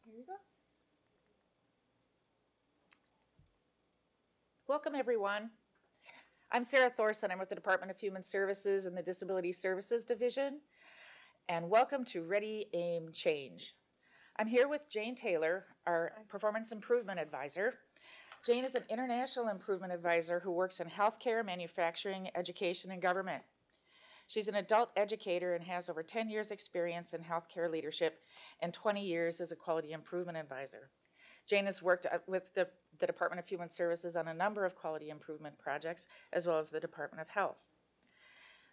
Here you go. Welcome, everyone. I'm Sarah Thorson. I'm with the Department of Human Services and the Disability Services Division. And welcome to Ready, Aim, Change. I'm here with Jane Taylor, our Performance Improvement Advisor. Jane is an international improvement advisor who works in healthcare, manufacturing, education, and government. She's an adult educator and has over 10 years experience in healthcare leadership and 20 years as a quality improvement advisor. Jane has worked with the Department of Human Services on a number of quality improvement projects, as well as the Department of Health.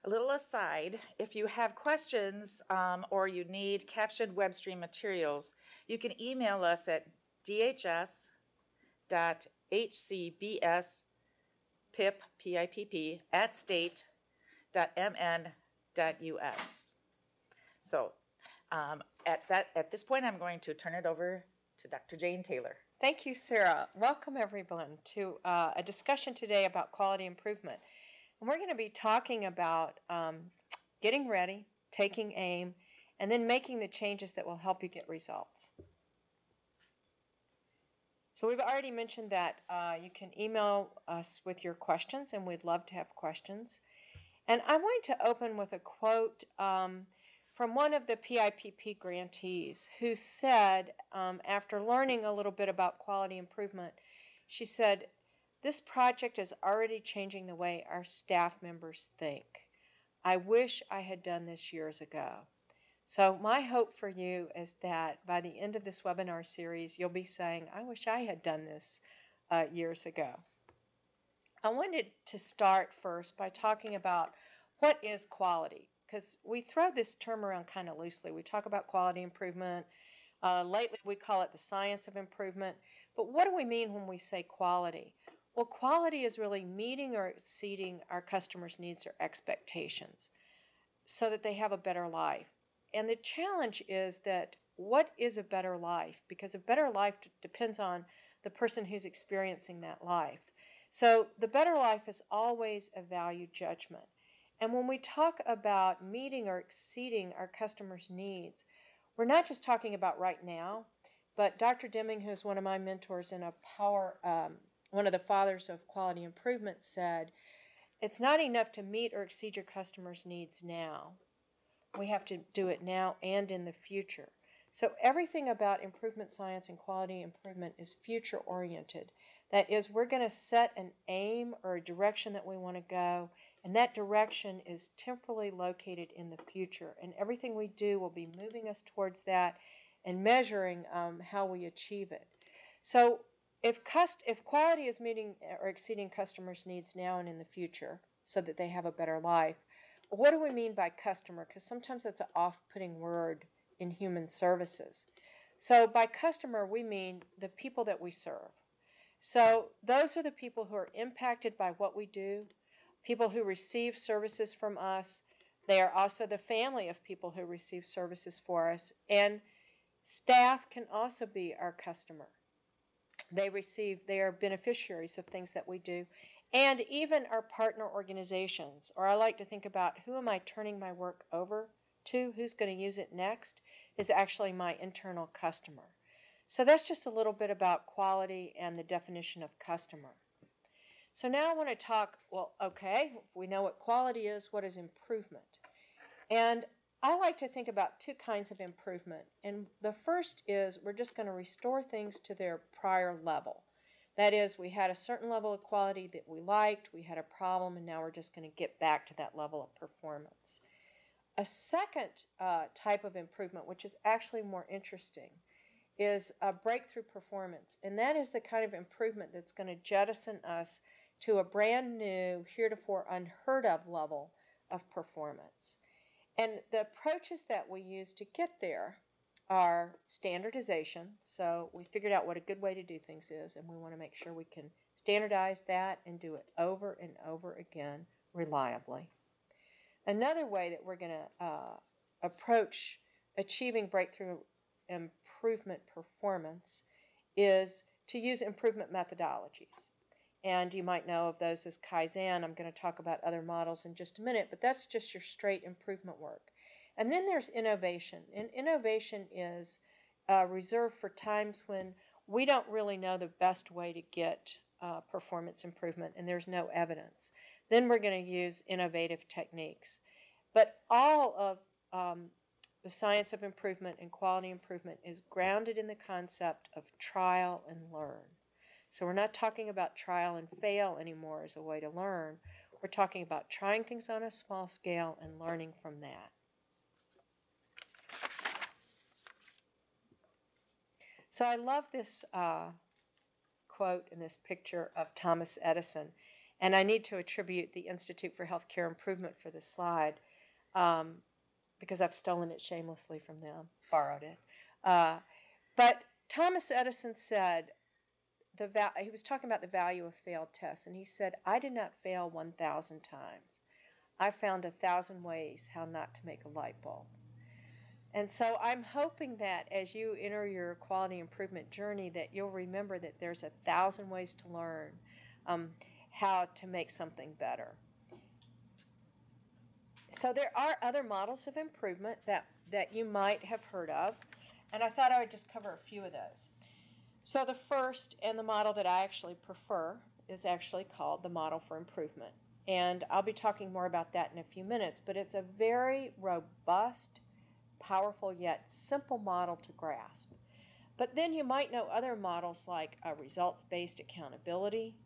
A little aside, if you have questions or you need captioned web stream materials, you can email us at dhs.hcbs@state.mn.us. So at this point, I'm going to turn it over to Dr. Jane Taylor. Thank you, Sarah. Welcome, everyone, to a discussion today about quality improvement. And we're going to be talking about getting ready, taking aim, and then making the changes that will help you get results. So we've already mentioned that you can email us with your questions, and we'd love to have questions. And I'm going to open with a quote from one of the PIPP grantees who said, after learning a little bit about quality improvement, she said, "This project is already changing the way our staff members think. I wish I had done this years ago." So my hope for you is that by the end of this webinar series, you'll be saying, "I wish I had done this years ago." I wanted to start first by talking about what is quality, because we throw this term around kind of loosely. We talk about quality improvement. Lately, we call it the science of improvement. But what do we mean when we say quality? Well, quality is really meeting or exceeding our customers' needs or expectations so that they have a better life. And the challenge is that what is a better life? Because a better life depends on the person who's experiencing that life. So the better life is always a value judgment. And when we talk about meeting or exceeding our customers' needs, we're not just talking about right now, but Dr. Deming, who's one of my mentors and one of the fathers of quality improvement, said, it's not enough to meet or exceed your customers' needs now. We have to do it now and in the future. So everything about improvement science and quality improvement is future-oriented. That is, we're going to set an aim or a direction that we want to go, and that direction is temporally located in the future. And everything we do will be moving us towards that and measuring how we achieve it. So if quality is meeting or exceeding customers' needs now and in the future so that they have a better life, what do we mean by customer? Because sometimes that's an off-putting word in human services. So by customer, we mean the people that we serve. So those are the people who are impacted by what we do, people who receive services from us. They are also the family of people who receive services for us. And staff can also be our customer. They are beneficiaries of things that we do. And even our partner organizations, or I like to think about who am I turning my work over to, who's going to use it next, is actually my internal customer. So that's just a little bit about quality and the definition of customer. So now I want to talk, well, okay, if we know what quality is, what is improvement? And I like to think about two kinds of improvement. And the first is we're just going to restore things to their prior level. That is, we had a certain level of quality that we liked, we had a problem, and now we're just going to get back to that level of performance. A second type of improvement, which is actually more interesting, is a breakthrough performance. And that is the kind of improvement that's going to jettison us to a brand new, heretofore unheard of level of performance. And the approaches that we use to get there are standardization. So we figured out what a good way to do things is, and we want to make sure we can standardize that and do it over and over again reliably. Another way that we're going to approach achieving breakthrough improvement performance is to use improvement methodologies. And you might know of those as Kaizen. I'm going to talk about other models in just a minute, but that's just your straight improvement work. And then there's innovation. And innovation is reserved for times when we don't really know the best way to get performance improvement and there's no evidence. Then we're going to use innovative techniques. But all of the science of improvement and quality improvement is grounded in the concept of trial and learn. So we're not talking about trial and fail anymore as a way to learn. We're talking about trying things on a small scale and learning from that. So I love this quote in this picture of Thomas Edison, and I need to attribute the Institute for Healthcare Improvement for this slide because I've stolen it shamelessly from them, borrowed it. But Thomas Edison said, he was talking about the value of failed tests, and he said, I did not fail 1,000 times. I found 1,000 ways how not to make a light bulb. And so I'm hoping that as you enter your quality improvement journey that you'll remember that there's 1,000 ways to learn how to make something better. So there are other models of improvement that you might have heard of, and I thought I would just cover a few of those. So the first, and the model that I actually prefer, is actually called the model for improvement. And I'll be talking more about that in a few minutes, but it's a very robust, powerful yet simple model to grasp. But then you might know other models like results-based accountability.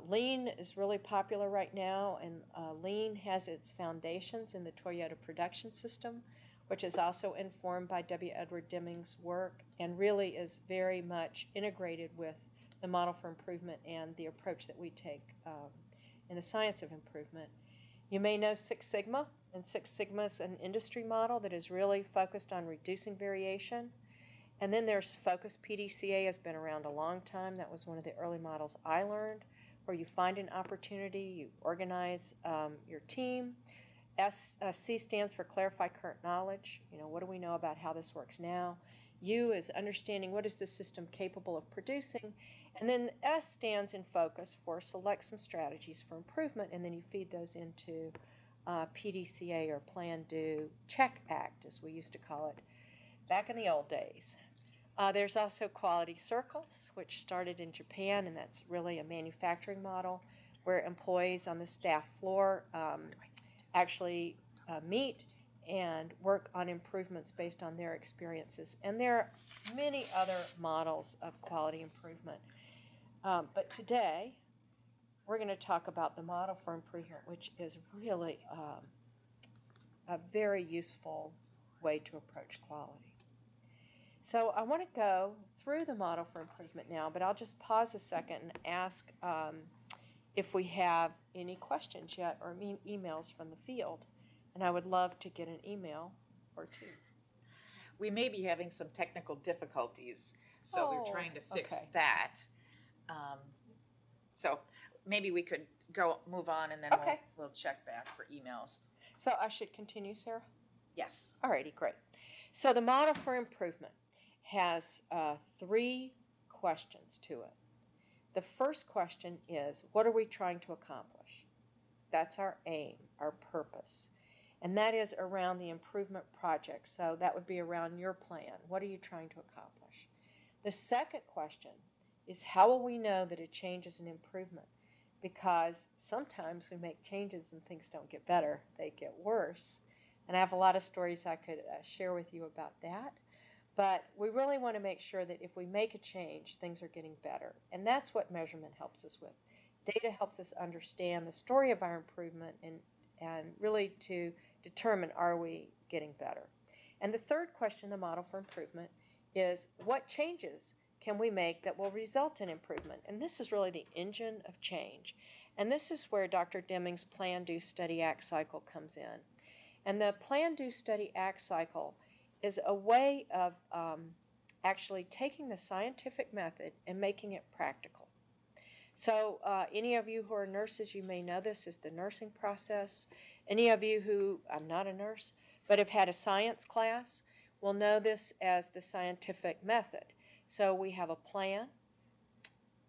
Lean is really popular right now, and Lean has its foundations in the Toyota production system, which is also informed by W. Edward Deming's work and really is very much integrated with the model for improvement and the approach that we take in the science of improvement. You may know Six Sigma, and Six Sigma is an industry model that is really focused on reducing variation. And then there's Focus. PDCA has been around a long time. That was one of the early models I learned, where you find an opportunity, you organize your team. C stands for clarify current knowledge. What do we know about how this works now? U is understanding what is the system capable of producing. And then S stands in focus for select some strategies for improvement, and then you feed those into PDCA, or Plan, Do, Check, Act, as we used to call it back in the old days. There's also quality circles, which started in Japan, and that's really a manufacturing model where employees on the staff floor actually meet and work on improvements based on their experiences. And there are many other models of quality improvement. But today, we're going to talk about the model for improvement, which is really a very useful way to approach quality. So I want to go through the model for improvement now, but I'll just pause a second and ask if we have any questions yet or emails from the field. And I would love to get an email or two. We may be having some technical difficulties, so we're trying to fix that. So maybe we could move on, and then we'll check back for emails. So I should continue, Sarah? Yes. Alrighty, great. So the model for improvement has 3 questions to it. The first question is, what are we trying to accomplish? That's our aim, our purpose. And that is around the improvement project. So that would be around your plan. What are you trying to accomplish? The second question is, how will we know that a change is an improvement? Because sometimes we make changes and things don't get better, they get worse. And I have a lot of stories I could share with you about that. But we really want to make sure that if we make a change, things are getting better. And that's what measurement helps us with. Data helps us understand the story of our improvement and really to determine, are we getting better? And the third question, the model for improvement, is what changes can we make that will result in improvement? And this is really the engine of change. And this is where Dr. Deming's Plan, Do, Study, Act cycle comes in. And the Plan, Do, Study, Act cycle is a way of actually taking the scientific method and making it practical. So any of you who are nurses, you may know this is the nursing process. Any of you who, I'm not a nurse, but have had a science class will know this as the scientific method. So we have a plan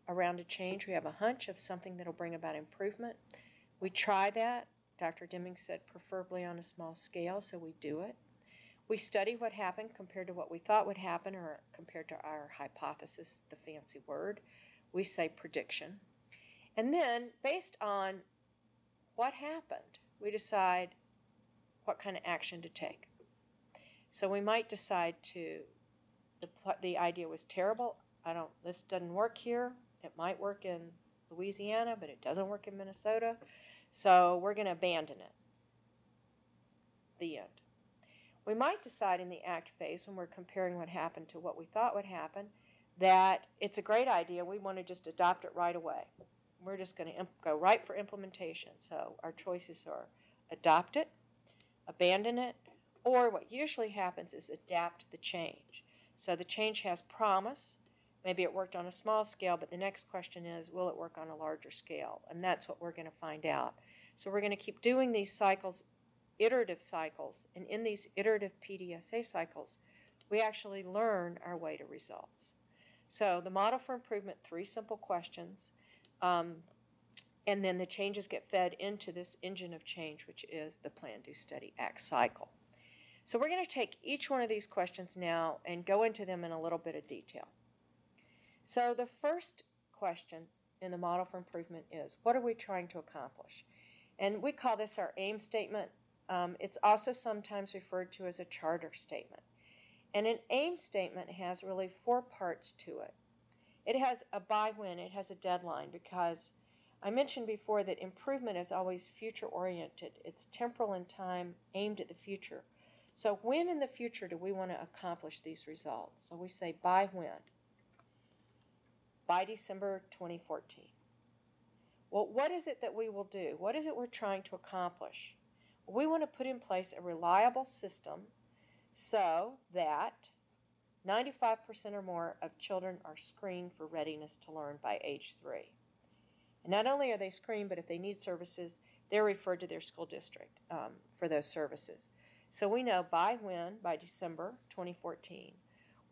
around a change. We have a hunch of something that will bring about improvement. We try that. Dr. Deming said preferably on a small scale, so we do it. We study what happened compared to what we thought would happen or compared to our hypothesis, the fancy word. We say prediction. And then, based on what happened, we decide what kind of action to take. So we might decide the idea was terrible. This doesn't work here. It might work in Louisiana, but it doesn't work in Minnesota. So we're going to abandon it. The end. We might decide in the act phase, when we're comparing what happened to what we thought would happen, that it's a great idea. We want to just adopt it right away. We're just going to go right for implementation. So our choices are adopt it, abandon it, or what usually happens is adapt the change. So the change has promise. Maybe it worked on a small scale, but the next question is, will it work on a larger scale? And that's what we're going to find out. So we're going to keep doing these cycles, iterative cycles, and in these iterative PDSA cycles, we actually learn our way to results. So the model for improvement, 3 simple questions, and then the changes get fed into this engine of change, which is the plan, do, study, act cycle. So we're going to take each one of these questions now and go into them in a little bit of detail. So the first question in the model for improvement is, what are we trying to accomplish? And we call this our aim statement. It's also sometimes referred to as a charter statement. And an aim statement has really 4 parts to it. It has a by-when, it has a deadline, because I mentioned before that improvement is always future-oriented. It's temporal in time, aimed at the future. So when in the future do we want to accomplish these results? So we say by when? By December 2014. Well, what is it that we will do? What is it we're trying to accomplish? Well, we want to put in place a reliable system so that 95% or more of children are screened for readiness to learn by age 3. And not only are they screened, but if they need services, they're referred to their school district for those services. So we know by when, by December 2014.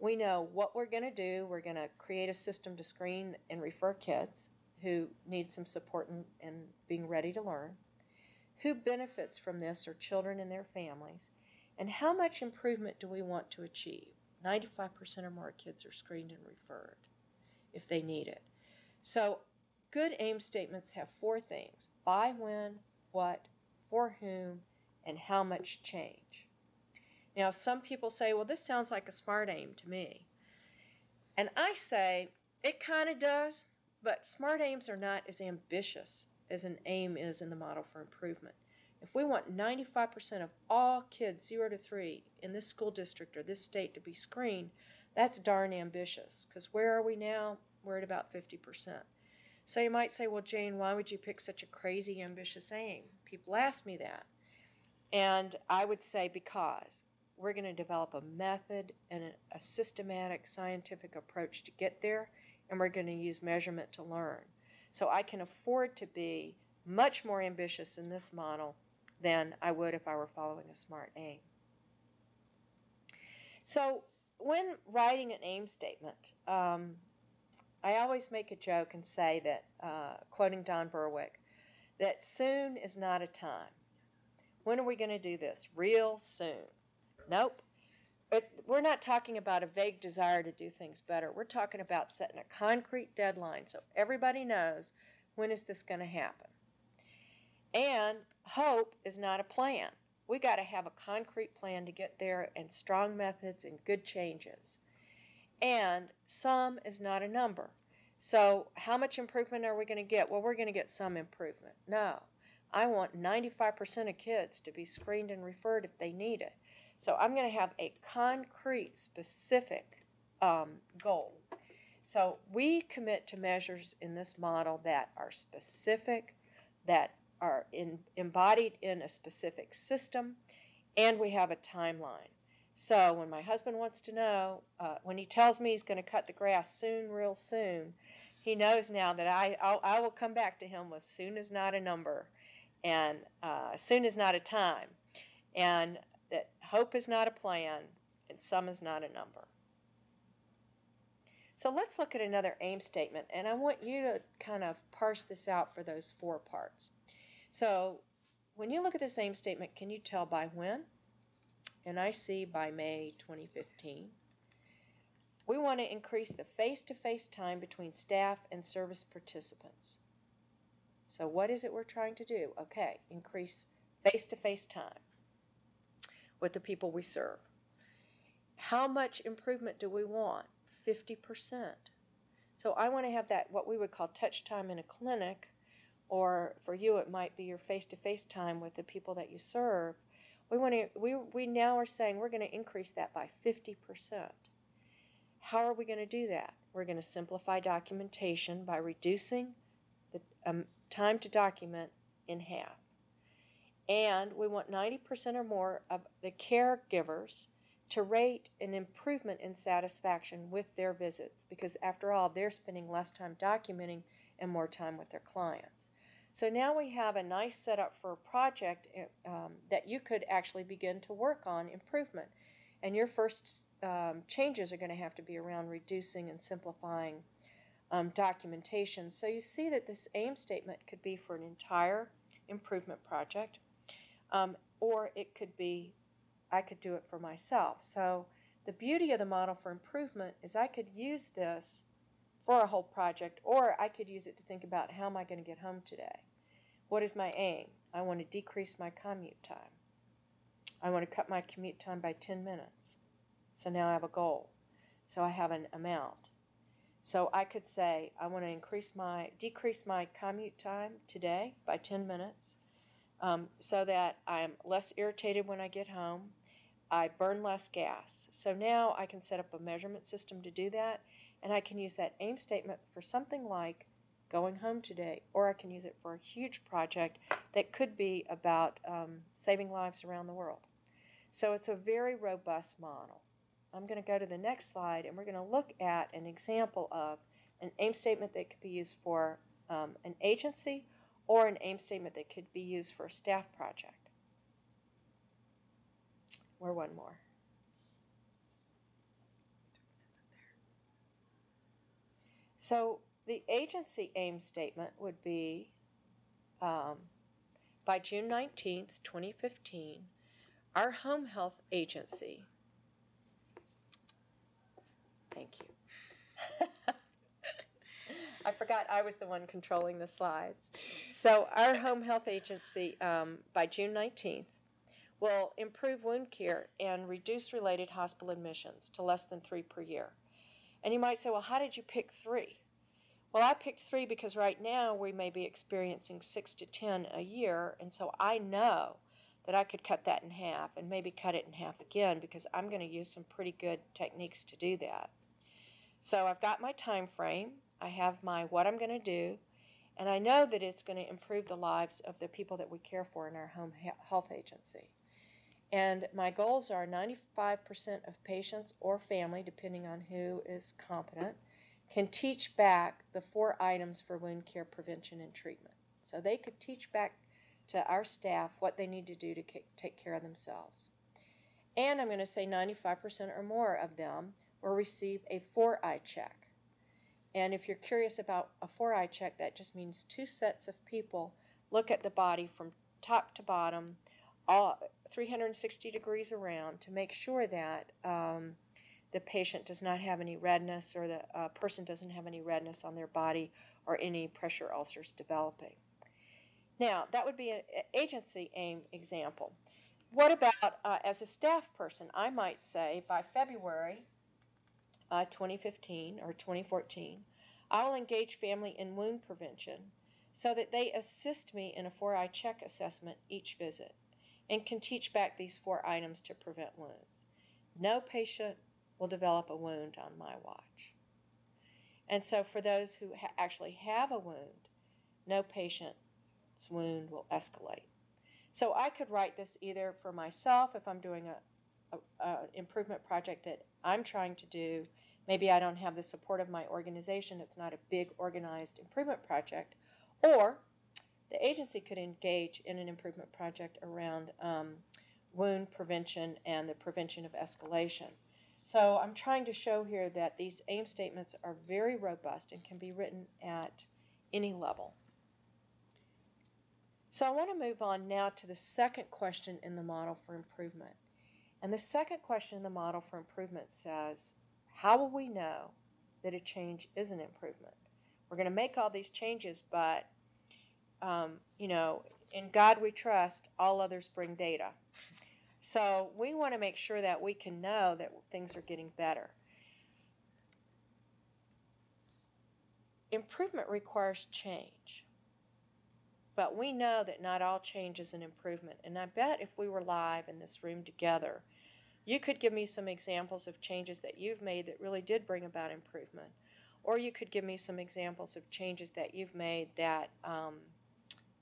We know what we're going to do. We're going to create a system to screen and refer kids who need some support in being ready to learn. Who benefits from this are children and their families. And how much improvement do we want to achieve? 95% or more kids are screened and referred if they need it. So good aim statements have 4 things: by when, what, for whom, and how much change. Now, some people say, well, this sounds like a SMART aim to me. And I say, it kind of does, but SMART aims are not as ambitious as an aim is in the model for improvement. If we want 95% of all kids 0 to 3 in this school district or this state to be screened, that's darn ambitious, because where are we now? We're at about 50%. So you might say, well, Jane, why would you pick such a crazy ambitious aim? People ask me that. And I would say because we're going to develop a method and a systematic scientific approach to get there, and we're going to use measurement to learn. So I can afford to be much more ambitious in this model than I would if I were following a SMART aim. So when writing an aim statement, I always make a joke and say that, quoting Don Berwick, that soon is not a time. When are we going to do this? Real soon. Nope. We're not talking about a vague desire to do things better. We're talking about setting a concrete deadline so everybody knows, when is this going to happen. And hope is not a plan. We got to have a concrete plan to get there, and strong methods and good changes. And some is not a number. So how much improvement are we going to get? Well, we're going to get some improvement. No. I want 95% of kids to be screened and referred if they need it. So I'm going to have a concrete, specific goal. So we commit to measures in this model that are specific, that are embodied in a specific system, and we have a timeline. So when my husband wants to know, when he tells me he's going to cut the grass soon, real soon, he knows now that I will come back to him with soon is not a number, and soon is not a time, and that hope is not a plan, and some is not a number. So let's look at another aim statement, and I want you to kind of parse this out for those 4 parts. So when you look at this aim statement, can you tell by when, NIC by May 2015. We want to increase the face-to-face time between staff and service participants. So what is it we're trying to do? Okay, increase face-to-face time with the people we serve. How much improvement do we want? 50%. So I want to have that, what we would call touch time in a clinic, or for you it might be your face-to-face time with the people that you serve. We now are saying we're going to increase that by 50%. How are we going to do that? We're going to simplify documentation by reducing the time to document in half. And we want 90% or more of the caregivers to rate an improvement in satisfaction with their visits, because after all, they're spending less time documenting and more time with their clients. So now we have a nice setup for a project that you could actually begin to work on improvement. And your first changes are going to have to be around reducing and simplifying documentation. So you see that this aim statement could be for an entire improvement project, or it could be, I could do it for myself. So the beauty of the model for improvement is I could use this for a whole project, or I could use it to think about, how am I going to get home today? What is my aim? I want to decrease my commute time. I want to cut my commute time by 10 minutes. So now I have a goal. So I have an amount. So I could say I want to decrease my commute time today by 10 minutes so that I'm less irritated when I get home. I burn less gas. So now I can set up a measurement system to do that, and I can use that aim statement for something like going home today, or I can use it for a huge project that could be about saving lives around the world. So it's a very robust model. I'm going to go to the next slide, and we're going to look at an example of an aim statement that could be used for an agency, or an aim statement that could be used for a staff project. Or one more. So the agency aim statement would be, by June 19th, 2015, our home health agency, thank you. I forgot I was the one controlling the slides. So our home health agency, by June 19th, will improve wound care and reduce related hospital admissions to less than 3 per year. And you might say, well, how did you pick 3? Well, I picked 3 because right now we may be experiencing 6 to 10 a year, and so I know that I could cut that in half and maybe cut it in half again, because I'm going to use some pretty good techniques to do that. So I've got my time frame, I have my what I'm going to do, and I know that it's going to improve the lives of the people that we care for in our home health agency. And my goals are 95% of patients or family, depending on who is competent, can teach back the 4 items for wound care prevention and treatment. So they could teach back to our staff what they need to do to take care of themselves. And I'm going to say 95% or more of them will receive a 4-eye check. And if you're curious about a 4-eye check, that just means 2 sets of people look at the body from top to bottom, all 360 degrees around, to make sure that the patient does not have any redness, or the person doesn't have any redness on their body or any pressure ulcers developing. Now, that would be an agency aim example. What about as a staff person? I might say by February 2015 or 2014, I will engage family in wound prevention so that they assist me in a 4-eye check assessment each visit and can teach back these 4 items to prevent wounds. No patient will develop a wound on my watch. And so for those who actually have a wound, no patient's wound will escalate. So I could write this either for myself if I'm doing an improvement project that I'm trying to do. Maybe I don't have the support of my organization. It's not a big organized improvement project. Or the agency could engage in an improvement project around wound prevention and the prevention of escalation. So I'm trying to show here that these aim statements are very robust and can be written at any level. So I want to move on now to the second question in the model for improvement. And the second question in the model for improvement says, how will we know that a change is an improvement? We're going to make all these changes, but, in God we trust, all others bring data. So we want to make sure that we can know that things are getting better. Improvement requires change. But we know that not all change is an improvement. And I bet if we were live in this room together, you could give me some examples of changes that you've made that really did bring about improvement. Or you could give me some examples of changes that you've made that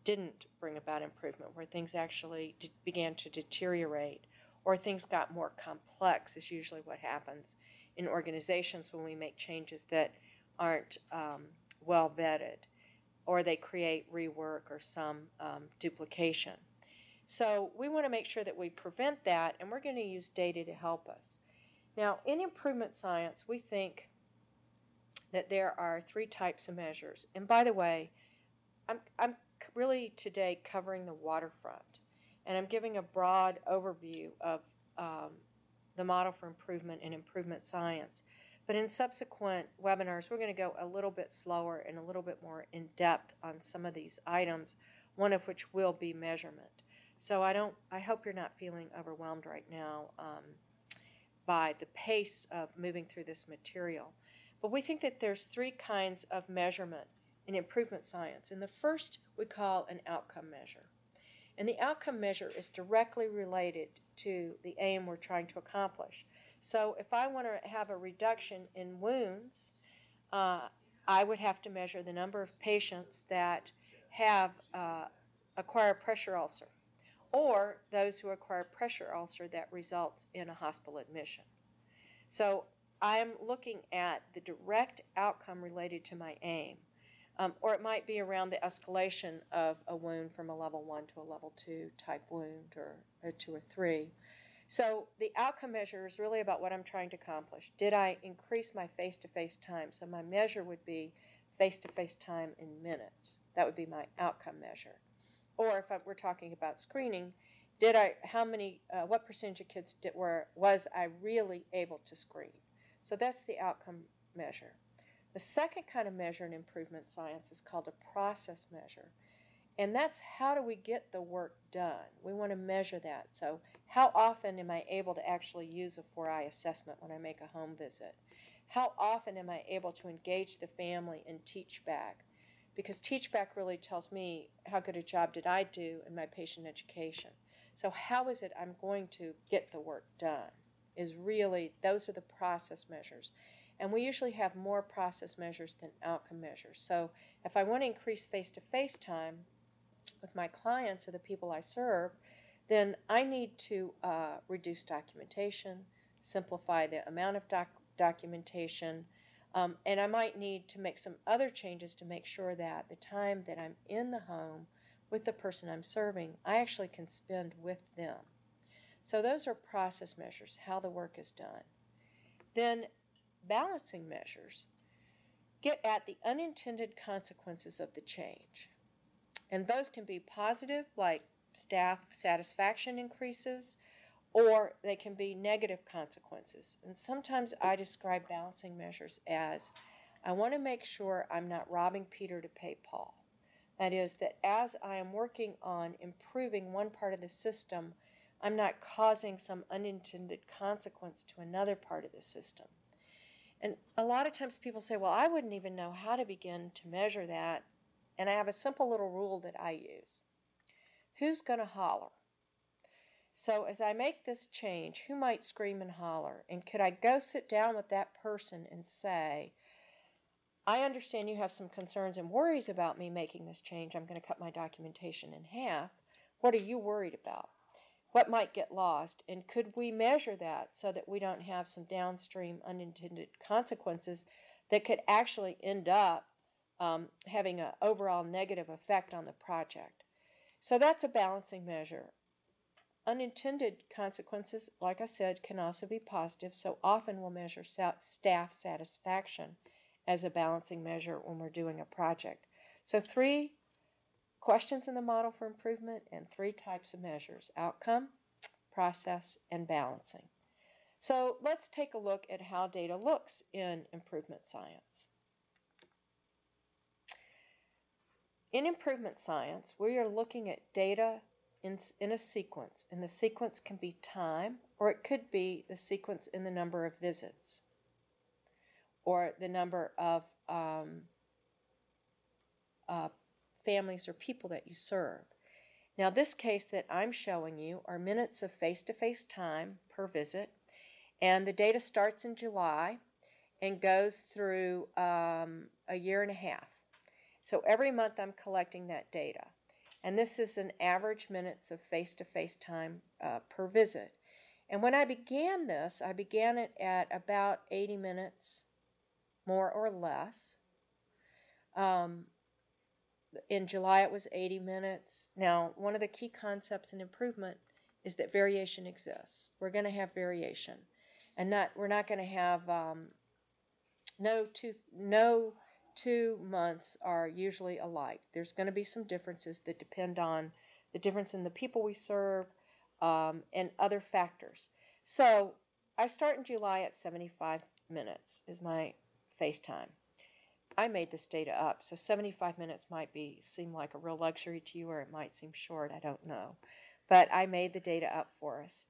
didn't bring about improvement, where things actually began to deteriorate, or things got more complex, is usually what happens in organizations when we make changes that aren't well vetted, or they create rework or some duplication. So we want to make sure that we prevent that, and we're going to use data to help us. Now, in improvement science, we think that there are 3 types of measures. And by the way, I'm really today covering the waterfront, and I'm giving a broad overview of the model for improvement and improvement science. But in subsequent webinars, we're going to go a little bit slower and a little bit more in depth on some of these items, one of which will be measurement. So I hope you're not feeling overwhelmed right now by the pace of moving through this material. But we think that there's 3 kinds of measurement in improvement science. And the first we call an outcome measure. And the outcome measure is directly related to the aim we're trying to accomplish. So if I want to have a reduction in wounds, I would have to measure the number of patients that have acquired pressure ulcer, or those who acquire pressure ulcer that results in a hospital admission. So I'm looking at the direct outcome related to my aim. Or it might be around the escalation of a wound from a level 1 to a level 2 type wound, or 2 or 3. So the outcome measure is really about what I'm trying to accomplish. Did I increase my face-to-face time? So my measure would be face-to-face time in minutes. That would be my outcome measure. Or if we're talking about screening, what percentage of kids was I really able to screen? So that's the outcome measure. The second kind of measure in improvement science is called a process measure. And that's how do we get the work done? We want to measure that. So how often am I able to actually use a 4-eye assessment when I make a home visit? How often am I able to engage the family and teach back? Because teach back really tells me how good a job did I do in my patient education. So how is it I'm going to get the work done? Those are the process measures. And we usually have more process measures than outcome measures. So if I want to increase face-to-face time with my clients or the people I serve, then I need to reduce documentation, simplify the amount of documentation, and I might need to make some other changes to make sure that the time that I'm in the home with the person I'm serving, I actually can spend with them. So those are process measures, how the work is done. Then balancing measures get at the unintended consequences of the change. And those can be positive, like staff satisfaction increases, or they can be negative consequences. And sometimes I describe balancing measures as, I want to make sure I'm not robbing Peter to pay Paul. That is, that as I am working on improving one part of the system, I'm not causing some unintended consequence to another part of the system. And a lot of times people say, well, I wouldn't even know how to begin to measure that. And I have a simple little rule that I use. Who's going to holler? So as I make this change, who might scream and holler? And could I go sit down with that person and say, I understand you have some concerns and worries about me making this change. I'm going to cut my documentation in half. What are you worried about? What might get lost? And could we measure that so that we don't have some downstream unintended consequences that could actually end up having an overall negative effect on the project? So that's a balancing measure. Unintended consequences, like I said, can also be positive. So often we'll measure staff satisfaction as a balancing measure when we're doing a project. So 3 questions in the model for improvement and 3 types of measures: outcome, process, and balancing. So let's take a look at how data looks in improvement science. In improvement science, we are looking at data in a sequence, and the sequence can be time, or it could be the sequence in the number of visits, or the number of families or people that you serve. Now, this case that I'm showing you are minutes of face-to-face time per visit, and the data starts in July and goes through a year and a half. So every month I'm collecting that data, and this is an average minutes of face-to-face time per visit. And when I began this, I began it at about 80 minutes, more or less. In July it was 80 minutes. Now, one of the key concepts in improvement is that variation exists. We're going to have variation, and we're not going to have no two months are usually alike. There's going to be some differences that depend on the difference in the people we serve and other factors. So I start in July at 75 minutes is my face time. I made this data up, so 75 minutes might seem like a real luxury to you, or it might seem short, I don't know. But I made the data up for us.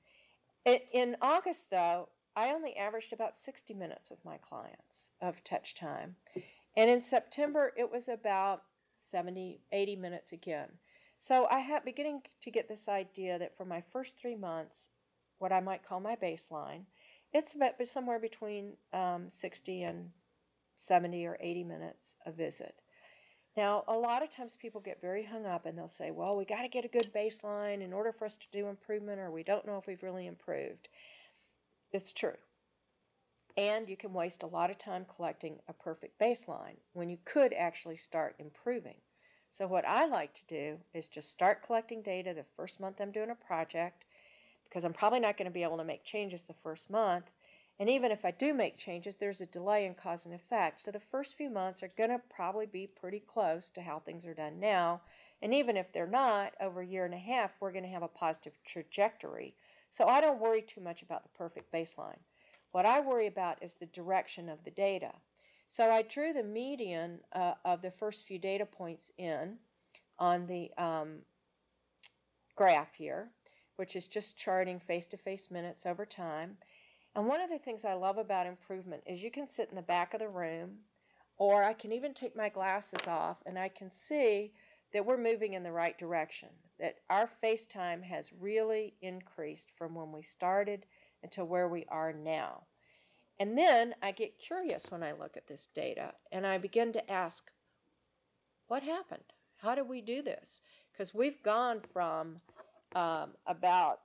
In August, though, I only averaged about 60 minutes with my clients of touch time. And in September, it was about 80 minutes again. So I beginning to get this idea that for my first 3 months, what I might call my baseline, it's about somewhere between 60 and 70 or 80 minutes a visit. Now, a lot of times people get very hung up and they'll say, well, we got to get a good baseline in order for us to do improvement, or we don't know if we've really improved. It's true. And you can waste a lot of time collecting a perfect baseline when you could actually start improving. So what I like to do is just start collecting data the first month I'm doing a project, because I'm probably not going to be able to make changes the first month. And even if I do make changes, there's a delay in cause and effect. So the first few months are going to probably be pretty close to how things are done now. And even if they're not, over a year and a half, we're going to have a positive trajectory. So I don't worry too much about the perfect baseline. What I worry about is the direction of the data. So I drew the median of the first few data points in on the graph here, which is just charting face-to-face minutes over time. And one of the things I love about improvement is you can sit in the back of the room, or I can even take my glasses off and I can see that we're moving in the right direction, that our face time has really increased from when we started until where we are now. And then I get curious when I look at this data and I begin to ask, what happened? How did we do this? Because we've gone from about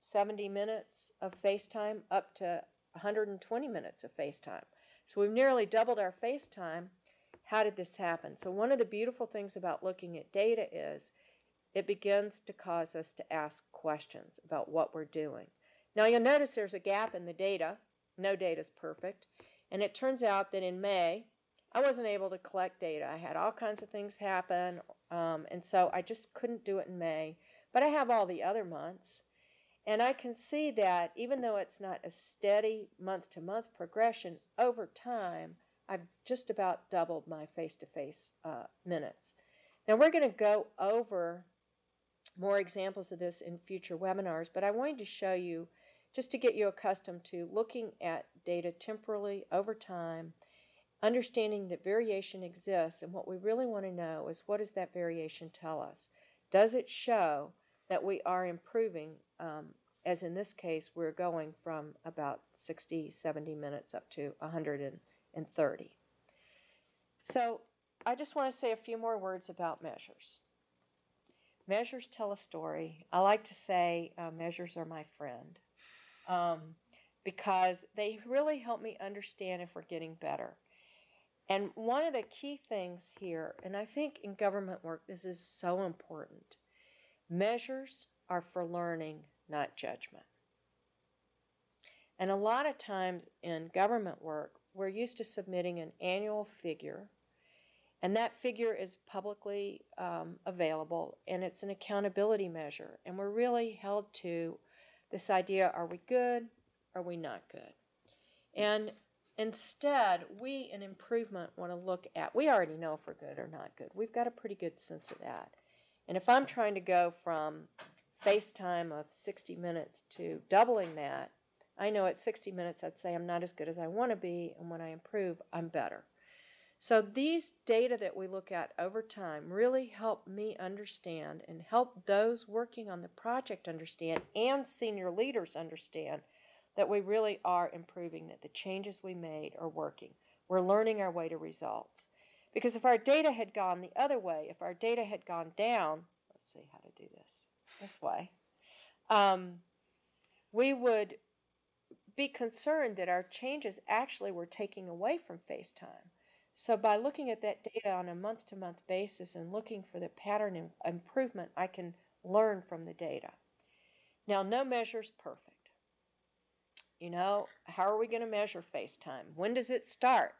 70 minutes of FaceTime up to 120 minutes of FaceTime. So we've nearly doubled our FaceTime. How did this happen? So one of the beautiful things about looking at data is it begins to cause us to ask questions about what we're doing. Now you'll notice there's a gap in the data. No data is perfect. And it turns out that in May, I wasn't able to collect data. I had all kinds of things happen, and so I just couldn't do it in May. But I have all the other months. And I can see that even though it's not a steady month-to-month progression, over time, I've just about doubled my face-to-face minutes. Now, we're going to go over more examples of this in future webinars, but I wanted to show you, just to get you accustomed to looking at data temporally over time, understanding that variation exists, and what we really want to know is, what does that variation tell us? Does it show that we are improving, as in this case, we're going from about 60, 70 minutes up to 130. So I just want to say a few more words about measures. Measures tell a story. I like to say measures are my friend because they really help me understand if we're getting better. And one of the key things here, and I think in government work this is so important, measures are for learning, not judgment. And a lot of times in government work, we're used to submitting an annual figure, and that figure is publicly available, and it's an accountability measure. And we're really held to This idea, are we good? Are we not good? And instead, we in improvement want to look at, we already know if we're good or not good. We've got a pretty good sense of that. And if I'm trying to go from face time of 60 minutes to doubling that, I know at 60 minutes I'd say I'm not as good as I want to be, and when I improve, I'm better. So these data that we look at over time really help me understand and help those working on the project understand and senior leaders understand that we really are improving, that the changes we made are working. We're learning our way to results. Because if our data had gone the other way, if our data had gone down, let's see how to do this way, we would be concerned that our changes actually were taking away from face time. So by looking at that data on a month-to-month basis and looking for the pattern improvement, I can learn from the data. Now, no measure is perfect. You know, how are we going to measure face time? When does it start?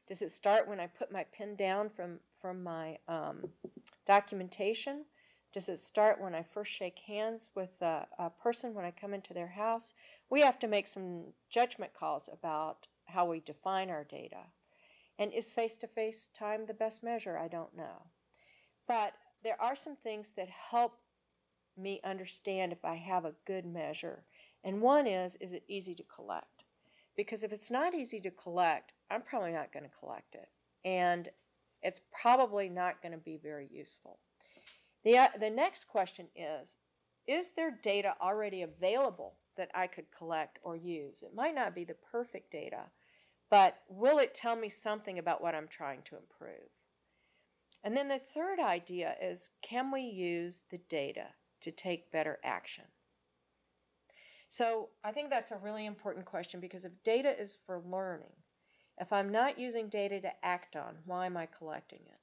Does it start when I put my pen down from my documentation? Does it start when I first shake hands with a person when I come into their house? We have to make some judgment calls about how we define our data. And is face-to-face time the best measure? I don't know. But there are some things that help me understand if I have a good measure. And one is it easy to collect? Because if it's not easy to collect, I'm probably not going to collect it. And it's probably not going to be very useful. The next question is there data already available that I could collect or use? It might not be the perfect data, but will it tell me something about what I'm trying to improve? And then the third idea is, can we use the data to take better action? So I think that's a really important question, because if data is for learning, if I'm not using data to act on, why am I collecting it?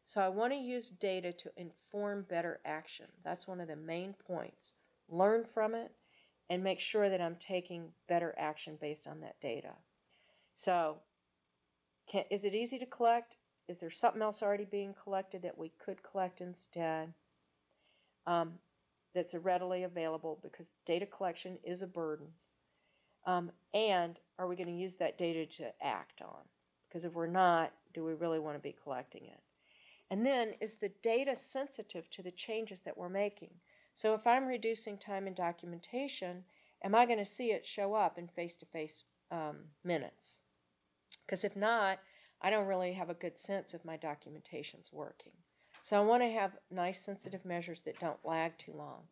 So I want to use data to inform better action. That's one of the main points. Learn from it and make sure that I'm taking better action based on that data. So is it easy to collect? Is there something else already being collected that we could collect instead that's readily available, because data collection is a burden? And are we going to use that data to act on? Because if we're not, do we really want to be collecting it? And then, is the data sensitive to the changes that we're making? So if I'm reducing time in documentation, am I going to see it show up in face-to-face minutes? Because if not, I don't really have a good sense if my documentation's working. So I want to have nice sensitive measures that don't lag too long.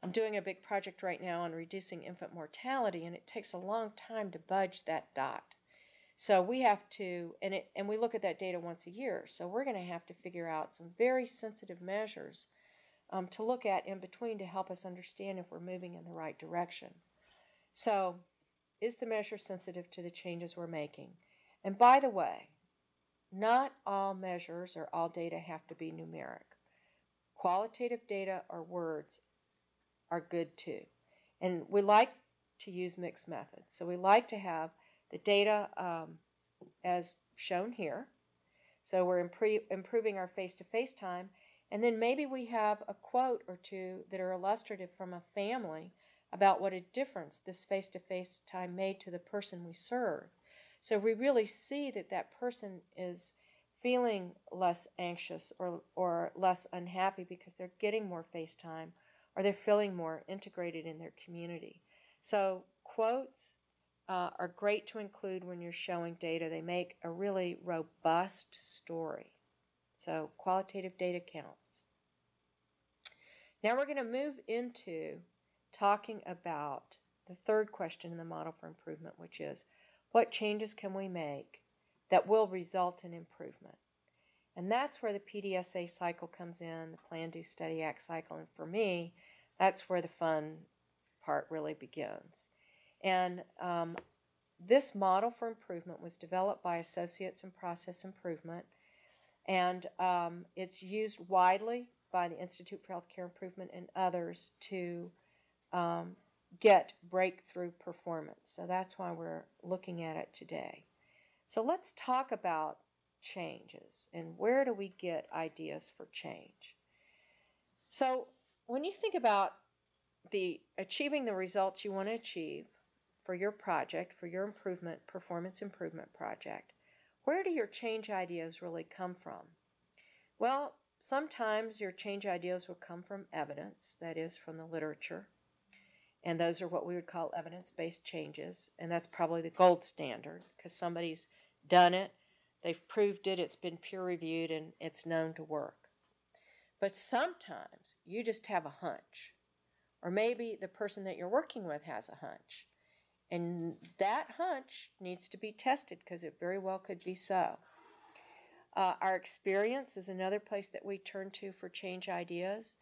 I'm doing a big project right now on reducing infant mortality, and it takes a long time to budge that dot. So we have to, and we look at that data once a year, so we're going to have to figure out some very sensitive measures to look at in between to help us understand if we're moving in the right direction. So, is the measure sensitive to the changes we're making? And by the way, not all measures or all data have to be numeric. Qualitative data or words are good too. And we like to use mixed methods. So we like to have the data as shown here. So we're improving our face-to-face time. And then maybe we have a quote or two that are illustrative from a family about what a difference this face-to-face time made to the person we serve. So we really see that that person is feeling less anxious or less unhappy because they're getting more face time, or they're feeling more integrated in their community. So quotes are great to include when you're showing data. They make a really robust story. So qualitative data counts. Now we're going to move into talking about the third question in the model for improvement, which is, what changes can we make that will result in improvement? And that's where the PDSA cycle comes in, the Plan, Do, Study, Act cycle. And for me, that's where the fun part really begins. And this model for improvement was developed by associates in process improvement, and it's used widely by the Institute for Healthcare Improvement and others to get breakthrough performance. So that's why we're looking at it today. So let's talk about changes and where do we get ideas for change. So when you think about achieving the results you want to achieve for your project, for your performance improvement project, where do your change ideas really come from? Well, sometimes your change ideas will come from evidence, that is, from the literature. And those are what we would call evidence-based changes. And that's probably the gold standard because somebody's done it, they've proved it, it's been peer-reviewed, and it's known to work. But sometimes you just have a hunch. Or maybe the person that you're working with has a hunch. And that hunch needs to be tested because it very well could be so. Our experience is another place that we turn to for change ideas.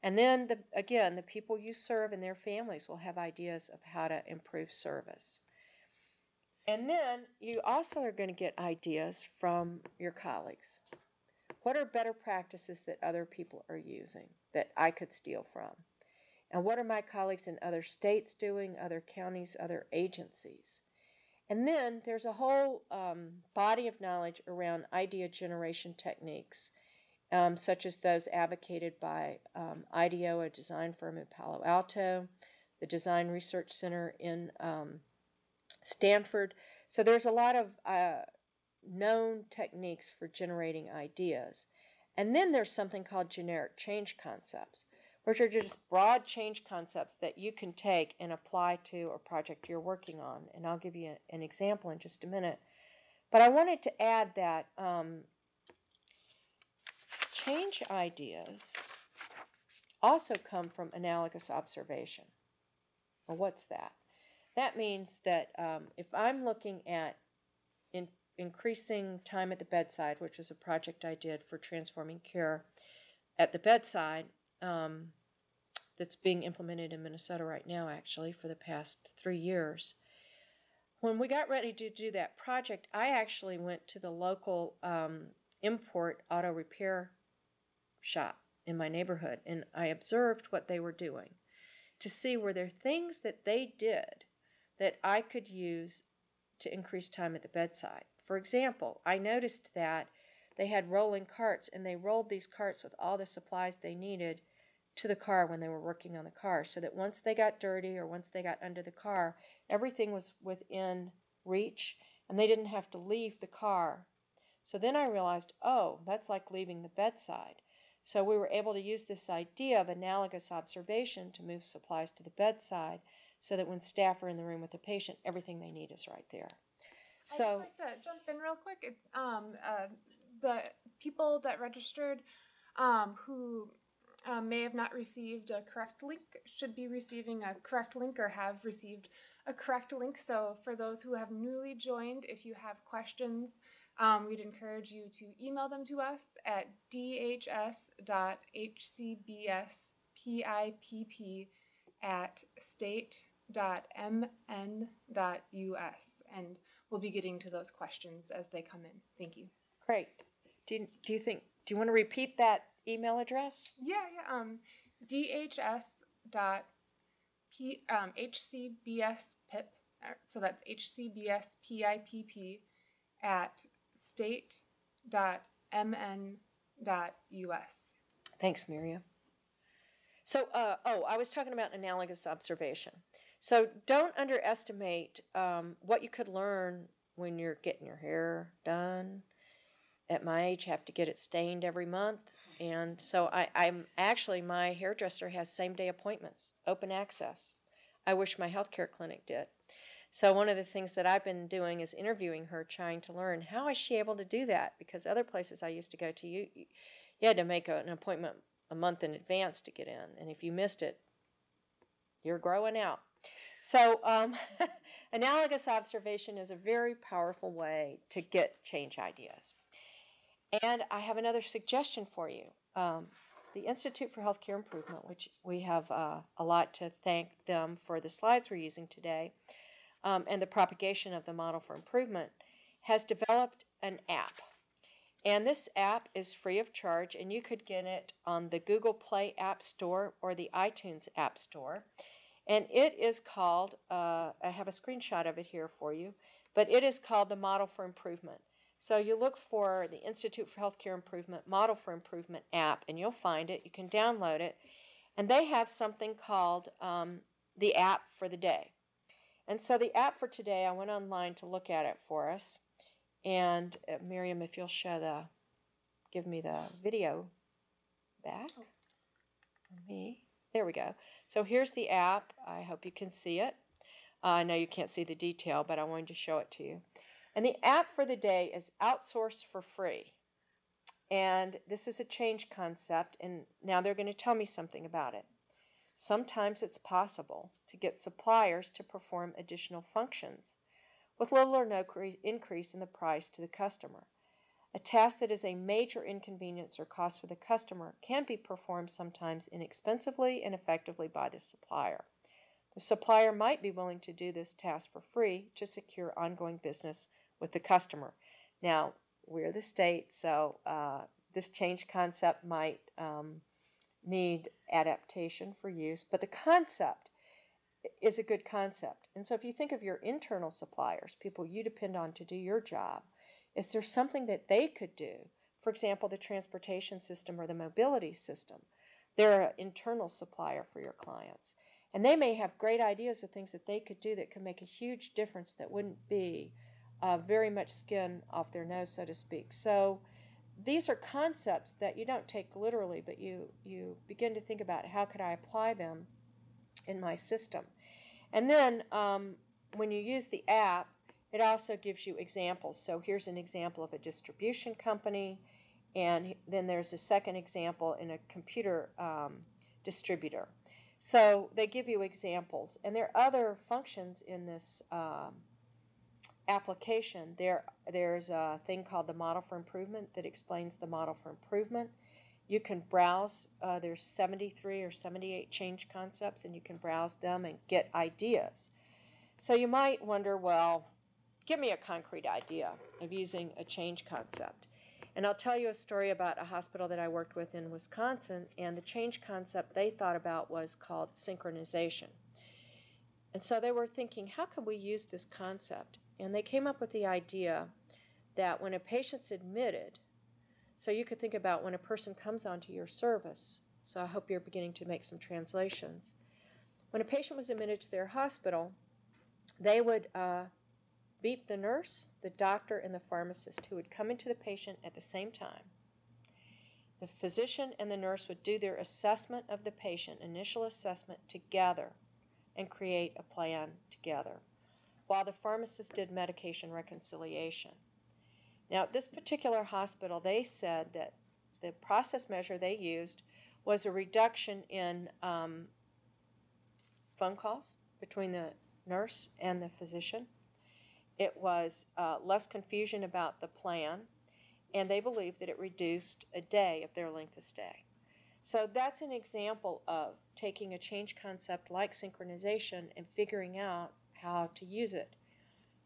And then, the people you serve and their families will have ideas of how to improve service. And then you also are going to get ideas from your colleagues. What are better practices that other people are using that I could steal from? And what are my colleagues in other states doing, other counties, other agencies? And then there's a whole body of knowledge around idea generation techniques, such as those advocated by IDEO, a design firm in Palo Alto, the Design Research Center in Stanford. So there's a lot of known techniques for generating ideas. And then there's something called generic change concepts, which are just broad change concepts that you can take and apply to a project you're working on. And I'll give you an example in just a minute. But I wanted to add that change ideas also come from analogous observation. Well, what's that? That means that if I'm looking at increasing time at the bedside, which was a project I did for transforming care at the bedside, that's being implemented in Minnesota right now, actually, for the past 3 years. When we got ready to do that project, I actually went to the local import auto repair shop in my neighborhood, and I observed what they were doing to see were there things that they did that I could use to increase time at the bedside. For example, I noticed that they had rolling carts, and they rolled these carts with all the supplies they needed to the car when they were working on the car, so that once they got dirty or once they got under the car, everything was within reach, and they didn't have to leave the car. So then I realized, oh, that's like leaving the bedside. So we were able to use this idea of analogous observation to move supplies to the bedside so that when staff are in the room with the patient, everything they need is right there. So I'd just like to jump in real quick. The people that registered who may have not received a correct link should be receiving a correct link or have received a correct link. So for those who have newly joined, if you have questions, we'd encourage you to email them to us at dhs.hcbspipp@state.mn.us, and we'll be getting to those questions as they come in. Thank you. great. Do you want to repeat that email address? Yeah. dhs.hcbspipp, so that's hcbspipp at state.mn.us. Thanks, Miriam. So, I was talking about analogous observation. So don't underestimate what you could learn when you're getting your hair done. At my age, have to get it stained every month. And so I'm actually, my hairdresser has same-day appointments, open access. I wish my healthcare clinic did. So one of the things that I've been doing is interviewing her, trying to learn how is she able to do that? Because other places I used to go to, you had to make an appointment a month in advance to get in. And if you missed it, you're growing out. So analogous observation is a very powerful way to get change ideas. And I have another suggestion for you. The Institute for Healthcare Improvement, which we have a lot to thank them for the slides we're using today, and the propagation of the model for improvement, has developed an app. And this app is free of charge, and you could get it on the Google Play App Store or the iTunes App Store. And it is called, I have a screenshot of it here for you, but it is called the Model for Improvement. So you look for the Institute for Healthcare Improvement Model for Improvement app, and you'll find it. You can download it. And they have something called the app for the day. And so the app for today, I went online to look at it for us. And Miriam, if you'll give me the video back for me. There we go. So here's the app. I hope you can see it. I know you can't see the detail, but I wanted to show it to you. And the app for the day is outsourced for free. And this is a change concept, and now they're going to tell me something about it. Sometimes it's possible to get suppliers to perform additional functions with little or no increase in the price to the customer. A task that is a major inconvenience or cost for the customer can be performed sometimes inexpensively and effectively by the supplier. The supplier might be willing to do this task for free to secure ongoing business with the customer. Now, we're the state, so this change concept might need adaptation for use, but the concept is a good concept. And so if you think of your internal suppliers, people you depend on to do your job, is there something that they could do? For example, the transportation system or the mobility system. They're an internal supplier for your clients. And they may have great ideas of things that they could do that could make a huge difference that wouldn't be very much skin off their nose, so to speak. So these are concepts that you don't take literally, but you begin to think about how could I apply them in my system. And then when you use the app, it also gives you examples. So here's an example of a distribution company, and then there's a second example in a computer distributor. So they give you examples, and there are other functions in this application. There's a thing called the model for improvement that explains the model for improvement. You can browse, there's 73 or 78 change concepts, and you can browse them and get ideas. So you might wonder, well, give me a concrete idea of using a change concept. And I'll tell you a story about a hospital that I worked with in Wisconsin, and the change concept they thought about was called synchronization. And so they were thinking, how can we use this concept? And they came up with the idea that when a patient's admitted, so you could think about when a person comes onto your service, so I hope you're beginning to make some translations. When a patient was admitted to their hospital, they would beep the nurse, the doctor, and the pharmacist who would come into the patient at the same time. The physician and the nurse would do their assessment of the patient, initial assessment, together and create a plan together, while the pharmacist did medication reconciliation. Now, at this particular hospital, they said that the process measure they used was a reduction in phone calls between the nurse and the physician. It was less confusion about the plan, and they believed that it reduced a day of their length of stay. So that's an example of taking a change concept like synchronization and figuring out how to use it.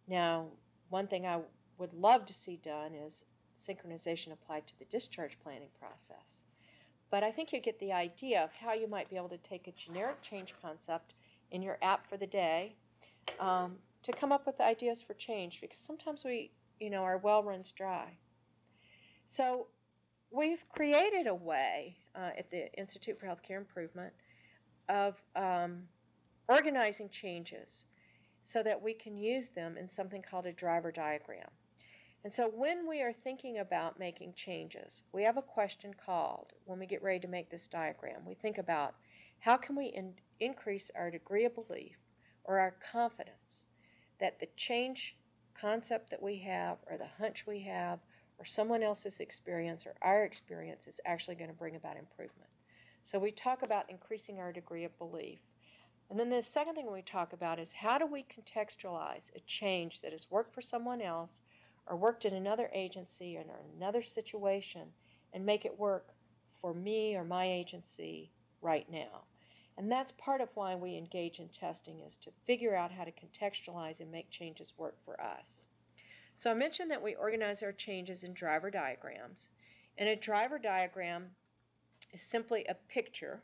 Now, one thing I would love to see done is synchronization applied to the discharge planning process. But I think you get the idea of how you might be able to take a generic change concept in your app for the day to come up with ideas for change, because sometimes our well runs dry. So we've created a way at the Institute for Healthcare Improvement of organizing changes so that we can use them in something called a driver diagram. And so when we are thinking about making changes, we have a question called, when we get ready to make this diagram, we think about how can we increase our degree of belief or our confidence that the change concept that we have or the hunch we have or someone else's experience or our experience is actually going to bring about improvement. So we talk about increasing our degree of belief. And then the second thing we talk about is how do we contextualize a change that has worked for someone else or worked in another agency or in another situation and make it work for me or my agency right now. And that's part of why we engage in testing, is to figure out how to contextualize and make changes work for us. So I mentioned that we organize our changes in driver diagrams. And a driver diagram is simply a picture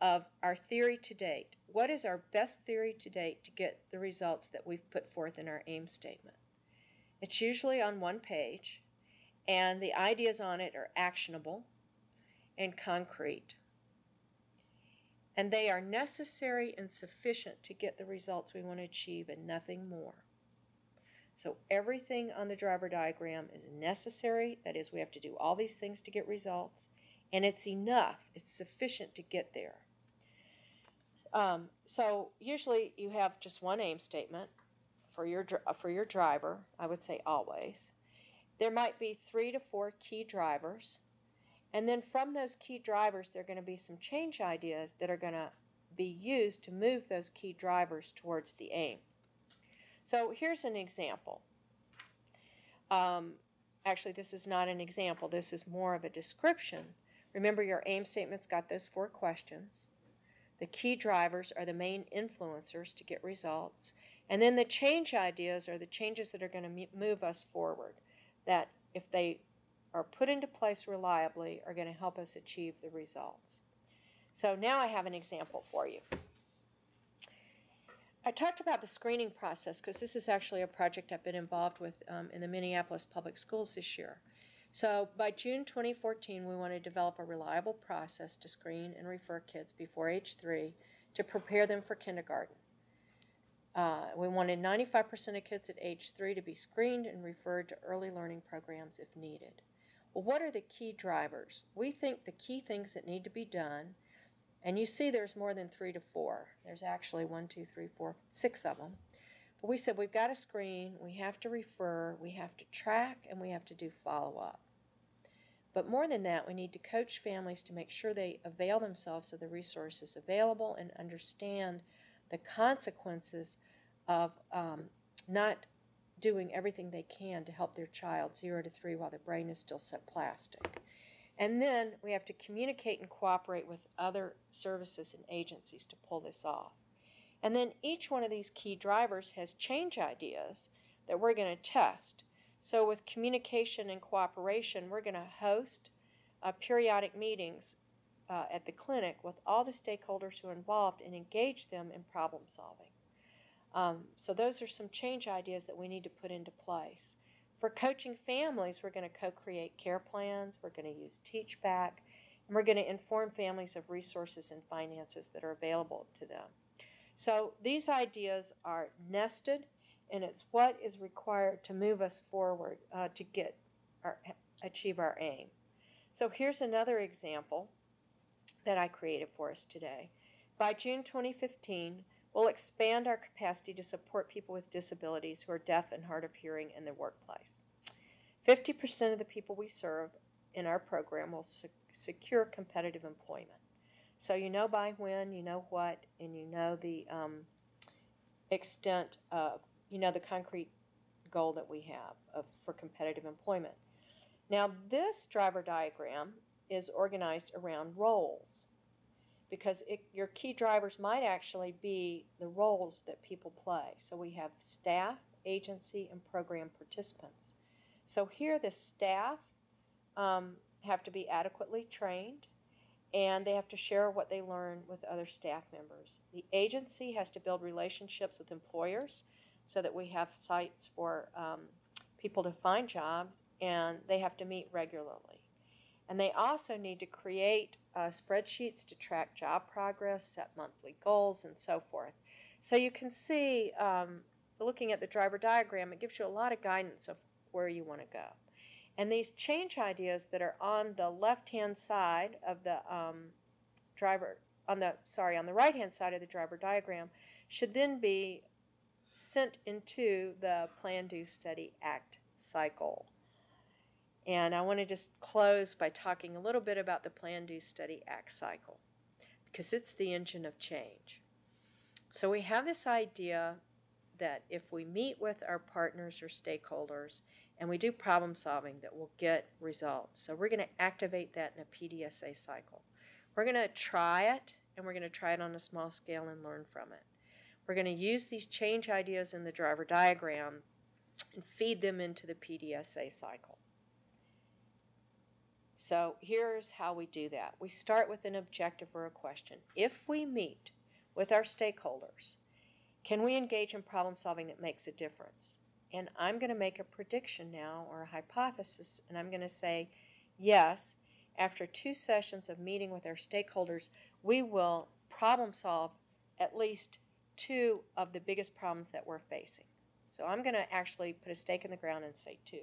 of our theory to date. What is our best theory to date to get the results that we've put forth in our aim statement? It's usually on one page, and the ideas on it are actionable and concrete. and they are necessary and sufficient to get the results we want to achieve and nothing more. So everything on the driver diagram is necessary. That is, we have to do all these things to get results, and it's enough. It's sufficient to get there. So usually you have just one aim statement for your driver. I would say always. There might be 3 to 4 key drivers, and then from those key drivers, there are going to be some change ideas that are going to be used to move those key drivers towards the aim. So here's an example. Actually, this is not an example. This is more of a description. Remember, your aim statement's got those 4 questions. The key drivers are the main influencers to get results. And then the change ideas are the changes that are going to move us forward, that if they are put into place reliably are going to help us achieve the results. So now I have an example for you. I talked about the screening process because this is actually a project I've been involved with in the Minneapolis Public Schools this year. So by June 2014, we want to develop a reliable process to screen and refer kids before age 3 to prepare them for kindergarten. We wanted 95% of kids at age 3 to be screened and referred to early learning programs if needed. Well, what are the key drivers? We think the key things that need to be done, and you see there's more than 3 to 4. There's actually 1, 2, 3, 4, 6 of them. But we said we've got to screen, we have to refer, we have to track, and we have to do follow-up. But more than that, we need to coach families to make sure they avail themselves of the resources available and understand the consequences of not doing everything they can to help their child 0 to 3 while the brain is still so plastic. And then we have to communicate and cooperate with other services and agencies to pull this off. And then each one of these key drivers has change ideas that we're going to test. So with communication and cooperation, we're going to host periodic meetings at the clinic with all the stakeholders who are involved and engage them in problem solving. So those are some change ideas that we need to put into place. For coaching families, we're going to co-create care plans, we're going to use Teach Back, and we're going to inform families of resources and finances that are available to them. So these ideas are nested, and it's what is required to move us forward to achieve our aim. So here's another example that I created for us today. By June 2015, we'll expand our capacity to support people with disabilities who are deaf and hard of hearing in the workplace. 50% of the people we serve in our program will secure competitive employment. So you know by when, you know what, and you know the extent of, you know the concrete goal that we have for competitive employment. Now this driver diagram is organized around roles, because your key drivers might actually be the roles that people play. So we have staff, agency, and program participants. So here the staff have to be adequately trained, and they have to share what they learn with other staff members. The agency has to build relationships with employers so that we have sites for people to find jobs, and they have to meet regularly. And they also need to create spreadsheets to track job progress, set monthly goals, and so forth. So you can see, looking at the driver diagram, it gives you a lot of guidance of where you want to go. And these change ideas that are on the left-hand side of the on the right-hand side of the driver diagram should then be sent into the Plan, Do, Study, Act cycle. And I want to just close by talking a little bit about the Plan, Do, Study, Act cycle, because it's the engine of change. So we have this idea that if we meet with our partners or stakeholders and we do problem solving, that we'll get results. So we're going to activate that in a PDSA cycle. We're going to try it, and we're going to try it on a small scale and learn from it. We're going to use these change ideas in the driver diagram and feed them into the PDSA cycle. So here's how we do that. We start with an objective or a question. If we meet with our stakeholders, can we engage in problem solving that makes a difference? And I'm going to make a prediction now, or a hypothesis, and I'm going to say, yes, after 2 sessions of meeting with our stakeholders, we will problem solve at least 2 of the biggest problems that we're facing. So I'm going to actually put a stake in the ground and say 2.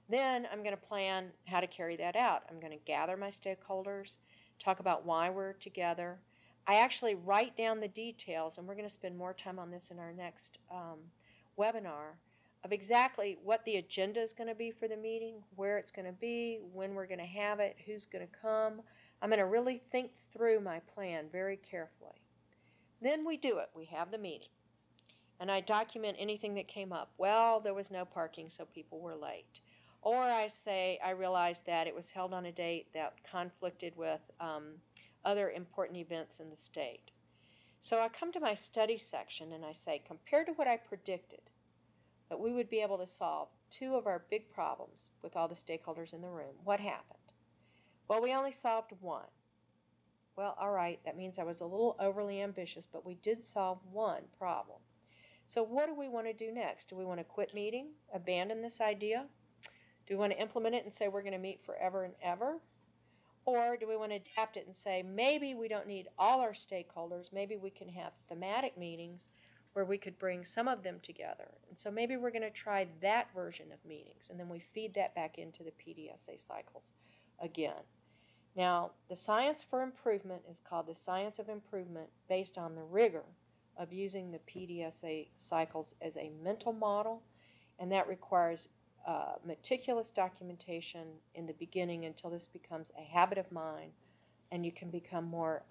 Then I'm going to plan how to carry that out. I'm going to gather my stakeholders, talk about why we're together. I actually write down the details, and we're going to spend more time on this in our next webinar, of exactly what the agenda is going to be for the meeting, where it's going to be, when we're going to have it, who's going to come. I'm going to really think through my plan very carefully. Then we do it. We have the meeting. And I document anything that came up. Well, there was no parking, so people were late. Or I say I realized that it was held on a date that conflicted with other important events in the state. So I come to my study section and I say, compared to what I predicted, that we would be able to solve 2 of our big problems with all the stakeholders in the room, what happened? Well, we only solved 1. Well, all right, that means I was a little overly ambitious, but we did solve 1 problem. So what do we want to do next? Do we want to quit meeting, abandon this idea? Do we want to implement it and say we're going to meet forever and ever? Or do we want to adapt it and say maybe we don't need all our stakeholders, maybe we can have thematic meetings where we could bring some of them together. And so maybe we're going to try that version of meetings, and then we feed that back into the PDSA cycles again. Now, the science for improvement is called the science of improvement based on the rigor of using the PDSA cycles as a mental model, and that requires meticulous documentation in the beginning until this becomes a habit of mind and you can become more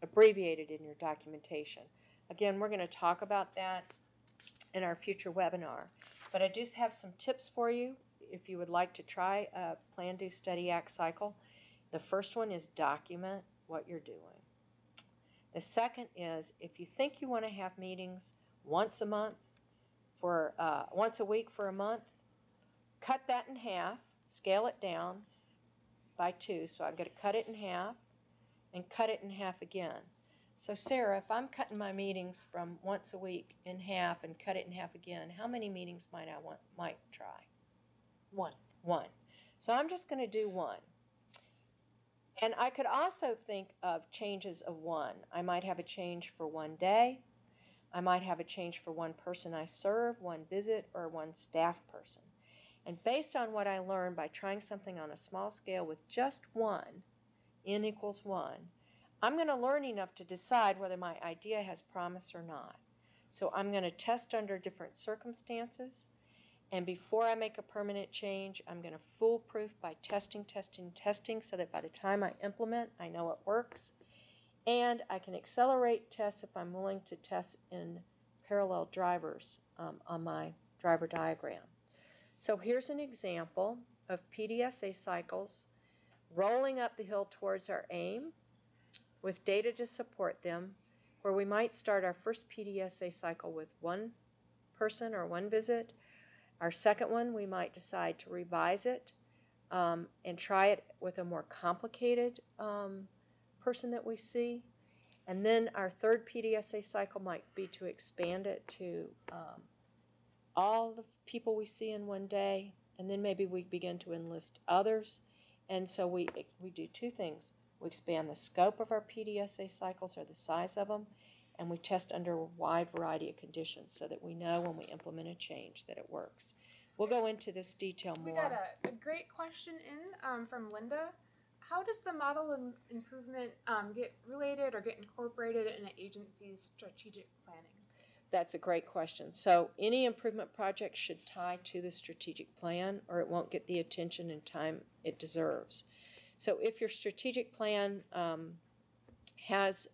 abbreviated in your documentation. Again, we're going to talk about that in our future webinar, but I do have some tips for you if you would like to try a Plan, Do, Study, Act cycle. The first one is document what you're doing. The second is if you think you want to have meetings once a month, for once a week for a month, cut that in half, scale it down by 2. So I'm going to cut it in half and cut it in half again. So Sarah, if I'm cutting my meetings from once a week in half and cut it in half again, how many meetings might try? 1. 1. So I'm just going to do 1. And I could also think of changes of 1. I might have a change for 1 day. I might have a change for 1 person I serve, 1 visit, or 1 staff person. And based on what I learned by trying something on a small scale with just 1, n equals 1, I'm going to learn enough to decide whether my idea has promise or not. So I'm going to test under different circumstances. And before I make a permanent change, I'm going to foolproof by testing, so that by the time I implement, I know it works. And I can accelerate tests if I'm willing to test in parallel drivers on my driver diagram. So here's an example of PDSA cycles rolling up the hill towards our aim with data to support them, where we might start our first PDSA cycle with 1 person or 1 visit. Our second one, we might decide to revise it and try it with a more complicated person that we see. And then our third PDSA cycle might be to expand it to all the people we see in 1 day, and then maybe we begin to enlist others. And so we do 2 things. We expand the scope of our PDSA cycles, or the size of them, and we test under a wide variety of conditions so that we know when we implement a change that it works. We'll go into this detail more. We got a great question in from Linda. How does the model improvement get related or get incorporated in an agency's strategic planning? That's a great question. So any improvement project should tie to the strategic plan, or it won't get the attention and time it deserves. So if your strategic plan has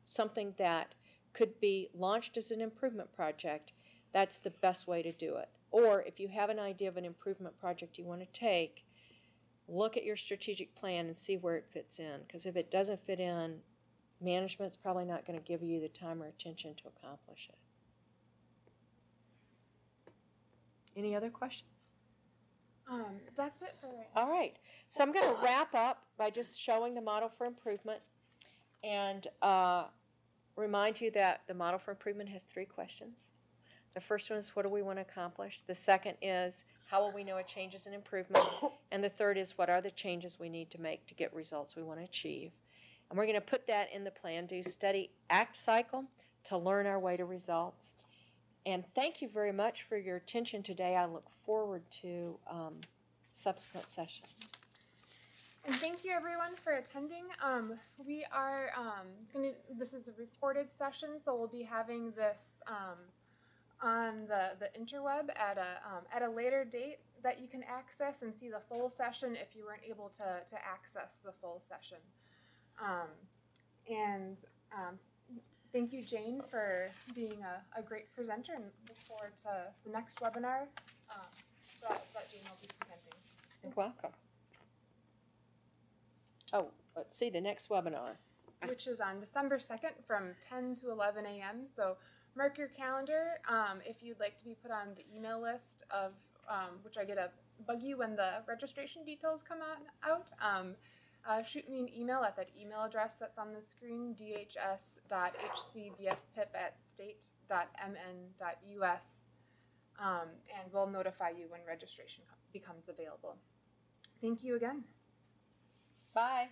something that could be launched as an improvement project, that's the best way to do it. Or if you have an idea of an improvement project you want to take, look at your strategic plan and see where it fits in. Because if it doesn't fit in, management's probably not going to give you the time or attention to accomplish it. Any other questions? That's it for right now. All right. So I'm going to wrap up by just showing the model for improvement and remind you that the model for improvement has 3 questions. The first one is, what do we want to accomplish? The second is, how will we know a change is an improvement? And the third is, what are the changes we need to make to get results we want to achieve? And we're going to put that in the plan, do, study, act cycle to learn our way to results. And thank you very much for your attention today. I look forward to subsequent sessions. And thank you everyone for attending. We are this is a recorded session, so we'll be having this on the interweb at a later date that you can access and see the full session if you weren't able to access the full session. Thank you, Jane, for being a great presenter, and look forward to the next webinar that Jane will be presenting. You're welcome. Oh, let's see, the next webinar. Which is on December 2nd from 10 to 11 a.m. So mark your calendar if you'd like to be put on the email list of which I get a bug you when the registration details come out. Shoot me an email at that email address that's on the screen, dhs.hcbspipp@state.mn.us, and we'll notify you when registration becomes available. Thank you again. Bye.